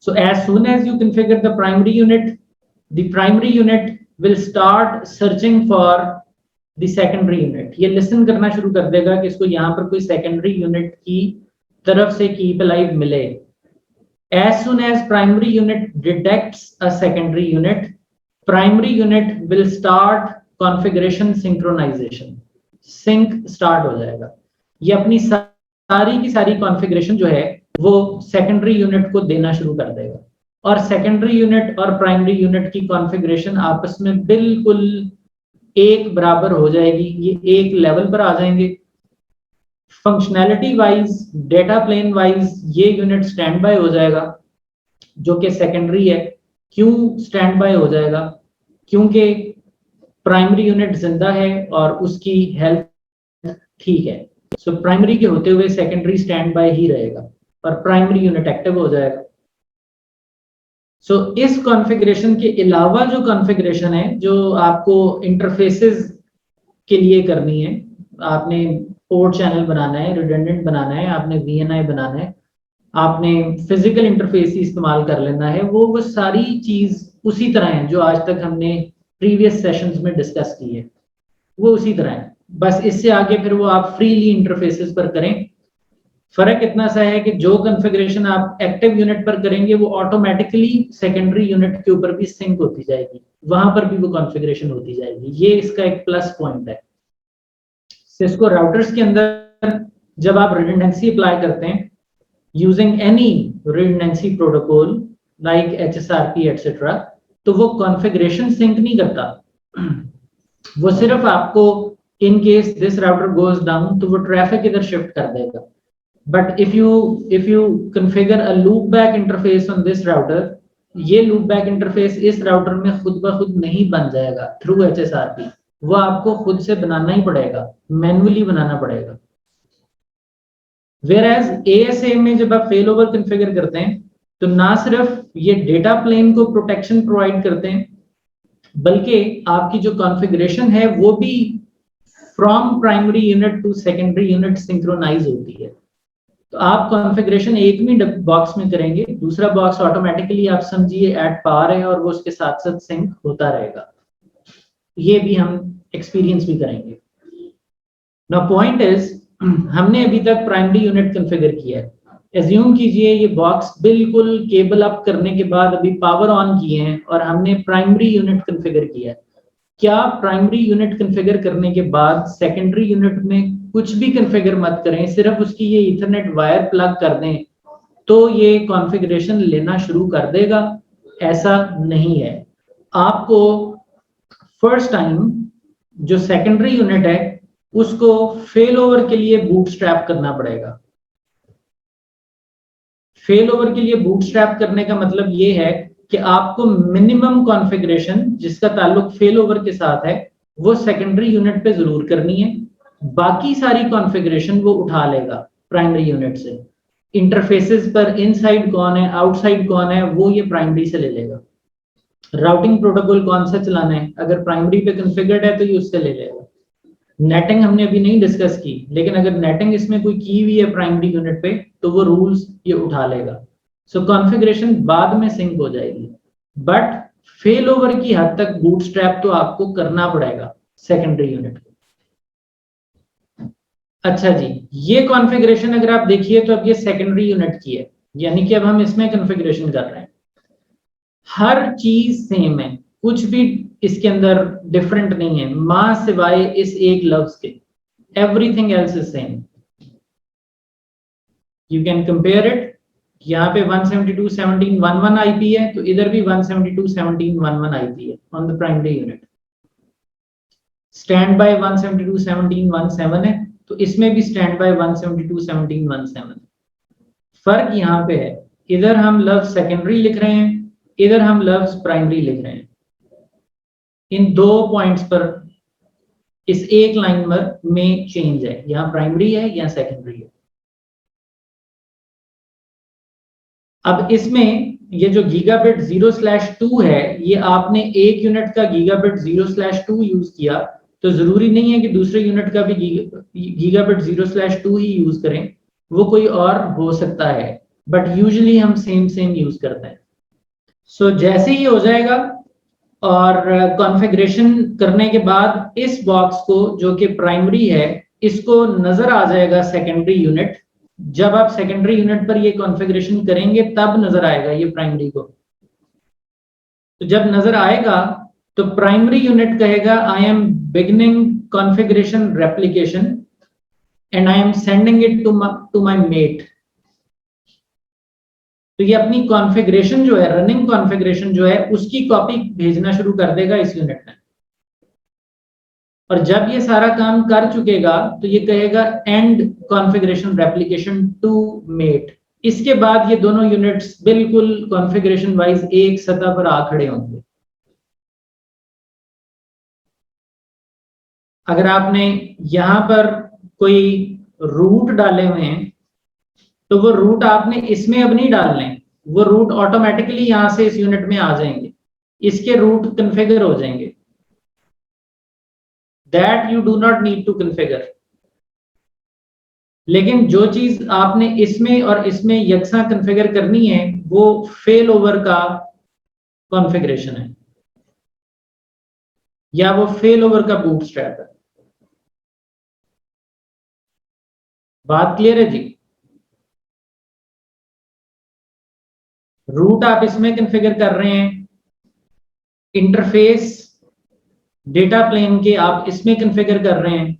So as soon as you configure the primary unit will start searching for the secondary unit. ये listen करना शुरू कर देगा कि इसको यहाँ पर कोई secondary unit की तरफ से keep alive मिले. As soon as primary unit detects a secondary unit, primary unit will start configuration synchronization. Sync start हो जाएगा. ये अपनी सारी की सारी configuration जो है वो सेकेंडरी यूनिट को देना शुरू कर देगा और सेकेंडरी यूनिट और प्राइमरी यूनिट की कॉन्फ़िगरेशन आपस में बिल्कुल एक बराबर हो जाएगी. ये एक लेवल पर आ जाएंगे. Functionality wise, data plane wise ये यूनिट स्टैंड बाय हो जाएगा जो कि सेकेंडरी है. क्यों स्टैंड बाय हो जाएगा? क्योंकि प्राइमरी यूनिट जिंदा है और उसकी हेल्थ ठीक है. सो प्राइमरी के होते हुए सेकेंडरी स्टैंड बाय ही रहेगा और प्राइमरी यूनिट एक्टिव हो जाएगा. सो इस कॉन्फ़िगरेशन के अलावा जो कॉन्फ़िगरेशन है जो आपको इंटरफेसेस के लिए करनी है, आपने पोर्ट चैनल बनाना है, रिडंडेंट बनाना है, आपने VNI बनाना है, आपने फिजिकल इंटरफेस इस्तेमाल कर लेना है, वो सारी चीज उसी तरह है जो आज तक हमने प्रीवियस सेशंस में डिस्कस की है, वो उसी तरह है. बस इससे आगे फिर वो आप फ्रीली इंटरफेसेस पर करें. फर्क इतना सा है कि जो कॉन्फ़िगरेशन आप एक्टिव यूनिट पर करेंगे वो ऑटोमेटिकली सेकेंडरी यूनिट के ऊपर भी सिंक होती जाएगी, वहां पर भी वो कॉन्फ़िगरेशन होती जाएगी. ये इसका एक प्लस पॉइंट है. सिस्को राउटर्स के अंदर जब आप रिडंडेंसी अप्लाई करते हैं using any redundancy protocol like HSRP etcetera, तो वो कॉन्फ़िगरेशन सिंक नहीं करता. वो सिर्फ आपको in case this router goes down तो वो ट्रैफिक इधर शिफ्ट कर देगा. But if you configure a loopback interface on this router, ये loopback interface इस router में खुद ब खुद नहीं बन जाएगा through HSRP. वो आपको खुद से बनाना ही पड़ेगा, मैन्युअली बनाना पड़ेगा. Whereas ASA में जब आप failover configure करते हैं तो ना सिर्फ ये डेटा प्लेन को प्रोटेक्शन प्रोवाइड करते हैं बल्कि आपकी जो कॉन्फ़िगरेशन है वो भी from primary unit to secondary unit synchronise होती है. तो आप कॉन्फ़िगरेशन एक भी बॉक्स में करेंगे, दूसरा बॉक्स ऑटोमेटिकली आप समझिए एट पार है और वो उसके साथ साथ सिंक होता रहेगा. ये भी हम एक्सपीरियंस भी करेंगे. नाउ पॉइंट इज हमने अभी तक प्राइमरी यूनिट कॉन्फ़िगर किया है. एज्यूम कीजिए ये बॉक्स बिल्कुल केबल अप करने के बाद अभी पावर ऑन किए हैं और हमने प्राइमरी यूनिट कॉन्फ़िगर किया है. क्या प्राइमरी यूनिट कॉन्फ़िगर करने के बाद सेकेंडरी यूनिट में कुछ भी कॉन्फ़िगर मत करें, सिर्फ उसकी ये ईथरनेट वायर प्लग कर दें तो ये कॉन्फ़िगरेशन लेना शुरू कर देगा? ऐसा नहीं है. आपको फर्स्ट टाइम जो सेकेंडरी यूनिट है उसको फेल ओवर के लिए बूटस्ट्रैप करना पड़ेगा. फेल ओवर के लिए बूटस्ट्रैप करने का मतलब ये है कि आपको मिनिमम कॉन्फ़िगरेशन जिसका ताल्लुक फेल ओवर के साथ है वो सेकेंडरी यूनिट पे जरूर करनी है. बाकी सारी कॉन्फ़िगरेशन वो उठा लेगा प्राइमरी यूनिट से. इंटरफेसेस पर इनसाइड कौन है, आउटसाइड कौन है, वो ये प्राइमरी से ले लेगा. राउटिंग प्रोटोकॉल कौन सा चलाना है, अगर प्राइमरी पे कॉन्फ़िगर्ड है तो ये उससे ले लेगा. नेटिंग हमने अभी नहीं डिस्कस की, लेकिन अगर नेटिंग इसमें कोई की हुई है प्राइमरी यूनिट पे तो वो रूल्स ये उठा लेगा. सो कॉन्फ़िगरेशन बाद में सिंक हो जाएगी, बट फेल ओवर की हद तक बूटस्ट्रैप तो आपको करना पड़ेगा सेकेंडरी यूनिट को. अच्छा जी, ये कॉन्फ़िगरेशन अगर आप देखिए तो अब ये सेकेंडरी यूनिट की है, यानी कि अब हम इसमें कॉन्फ़िगरेशन कर रहे हैं. हर चीज सेम है, कुछ भी इसके अंदर डिफरेंट नहीं है मां सिवाय इस एक लफ्ज के. Everything else is same. You can compare it. यहाँ पे 172.17.11 आईपी है तो इधर भी 172.17.11 आईपी है on the primary unit. Stand bye 172.17.17 है तो इसमें भी स्टैंड बाय 172.17.17. फर्क यहाँ पे है, इधर हम लफ्ज सेकेंडरी लिख रहे हैं, इधर हम लफ्ज प्राइमरी लिख रहे हैं. इन दो पॉइंट्स पर इस एक लाइन में चेंज है, यहाँ प्राइमरी है यहाँ सेकेंडरी है. अब इसमें ये जो गीगाबिट 0/2 है, ये आपने एक यूनिट का गीगाबिट 0/2 यूज किया तो जरूरी नहीं है कि दूसरे यूनिट का भी गीगाबिट 0/2 ही यूज करें, वो कोई और हो सकता है. बट यूजुअली हम सेम यूज करते हैं। सो जैसे ही हो जाएगा और कॉन्फ़िगरेशन करने के बाद इस बॉक्स को जो कि प्राइमरी है इसको नजर आ जाएगा सेकेंडरी यूनिट। जब आप सेकेंडरी यूनिट पर ये कॉन्फ़िगरेशन करेंगे तब नजर आएगा ये प्राइमरी को। तो जब नजर आएगा तो प्राइमरी यूनिट कहेगा I am beginning configuration replication and I am sending it to my mate. तो ये अपनी कॉन्फ़िगरेशन जो है, रनिंग कॉन्फ़िगरेशन जो है उसकी कॉपी भेजना शुरू कर देगा इस यूनिट में। और जब ये सारा काम कर चुकेगा तो ये कहेगा end configuration replication to mate. इसके बाद ये दोनों यूनिट्स बिल्कुल कॉन्फ़िगरेशन वाइज एक सतह पर आ खड़े होंगे। अगर आपने यहां पर कोई रूट डाले हुए हैं तो वो रूट आपने इसमें अब नहीं डालने, वो रूट ऑटोमेटिकली यहां से इस यूनिट में आ जाएंगे, इसके रूट कन्फिगर हो जाएंगे। That you do not need to configure. लेकिन जो चीज आपने इसमें और इसमें यकसा कन्फिगर करनी है वो फेल ओवर का कॉन्फ़िगरेशन है या वो फेल ओवर का बूटस्ट्रैप है। बात क्लियर है जी? रूट आप इसमें कॉन्फ़िगर कर रहे हैं, इंटरफेस डेटा प्लेन के आप इसमें कॉन्फ़िगर कर रहे हैं,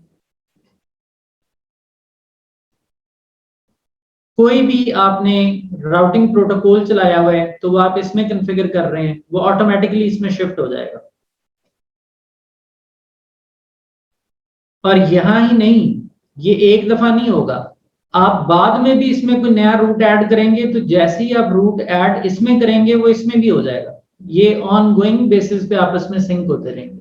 कोई भी आपने राउटिंग प्रोटोकॉल चलाया हुआ है तो वो आप इसमें कॉन्फ़िगर कर रहे हैं, वो ऑटोमेटिकली इसमें शिफ्ट हो जाएगा। और यहां ही नहीं, ये एक दफा नहीं होगा, आप बाद में भी इसमें कोई नया रूट ऐड करेंगे तो जैसे ही आप रूट ऐड इसमें करेंगे वो इसमें भी हो जाएगा। ये ऑन गोइंग बेसिस पे आपस में सिंक होते रहेंगे।